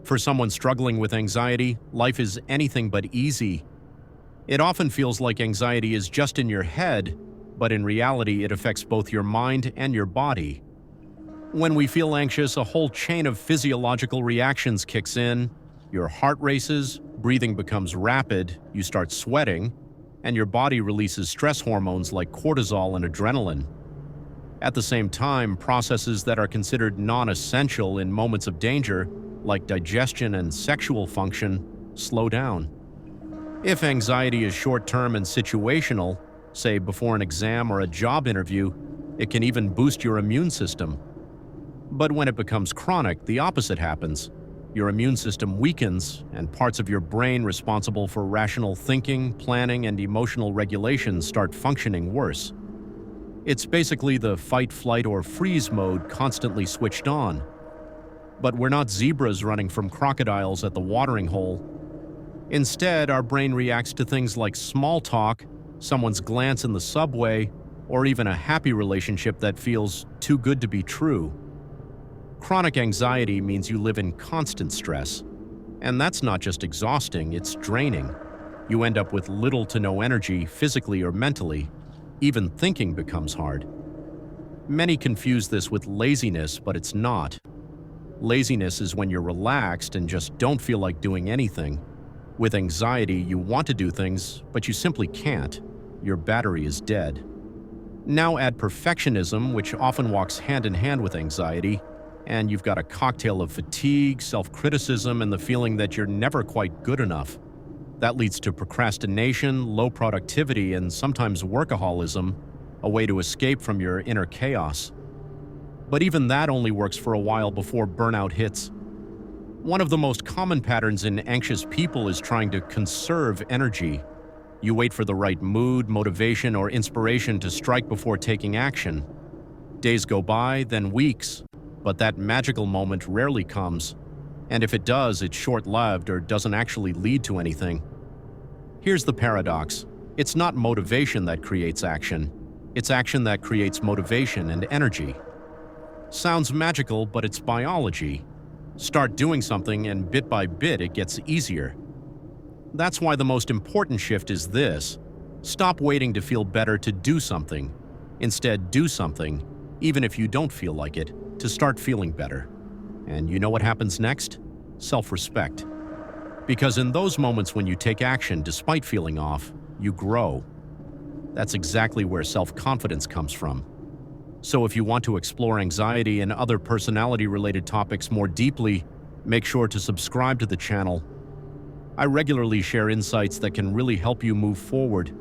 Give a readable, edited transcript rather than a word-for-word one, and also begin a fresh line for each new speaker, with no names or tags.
For someone struggling with anxiety, life is anything but easy. It often feels like anxiety is just in your head, but in reality, it affects both your mind and your body. When we feel anxious, a whole chain of physiological reactions kicks in. Your heart races, breathing becomes rapid, you start sweating, and your body releases stress hormones like cortisol and adrenaline. At the same time, processes that are considered non-essential in moments of danger, like digestion and sexual function, slow down. If anxiety is short-term and situational, say before an exam or a job interview, it can even boost your immune system. But when it becomes chronic, the opposite happens. Your immune system weakens, and parts of your brain responsible for rational thinking, planning, and emotional regulation start functioning worse. It's basically the fight, flight, or freeze mode constantly switched on. But we're not zebras running from crocodiles at the watering hole. Instead, our brain reacts to things like small talk, someone's glance in the subway, or even a happy relationship that feels too good to be true. Chronic anxiety means you live in constant stress. And that's not just exhausting, it's draining. You end up with little to no energy, physically or mentally. Even thinking becomes hard. Many confuse this with laziness, but it's not. Laziness is when you're relaxed and just don't feel like doing anything. With anxiety, you want to do things, but you simply can't. Your battery is dead. Now add perfectionism, which often walks hand in hand with anxiety, and you've got a cocktail of fatigue, self-criticism, and the feeling that you're never quite good enough. That leads to procrastination, low productivity, and sometimes workaholism, a way to escape from your inner chaos. But even that only works for a while before burnout hits. One of the most common patterns in anxious people is trying to conserve energy. You wait for the right mood, motivation, or inspiration to strike before taking action. Days go by, then weeks, but that magical moment rarely comes. And if it does, it's short-lived or doesn't actually lead to anything. Here's the paradox. It's not motivation that creates action. It's action that creates motivation and energy. Sounds magical, but it's biology. Start doing something and bit by bit it gets easier. That's why the most important shift is this. Stop waiting to feel better to do something. Instead, do something, even if you don't feel like it, to start feeling better. And you know what happens next? Self-respect. Because in those moments when you take action despite feeling off, you grow. That's exactly where self-confidence comes from. So if you want to explore anxiety and other personality-related topics more deeply, make sure to subscribe to the channel. I regularly share insights that can really help you move forward.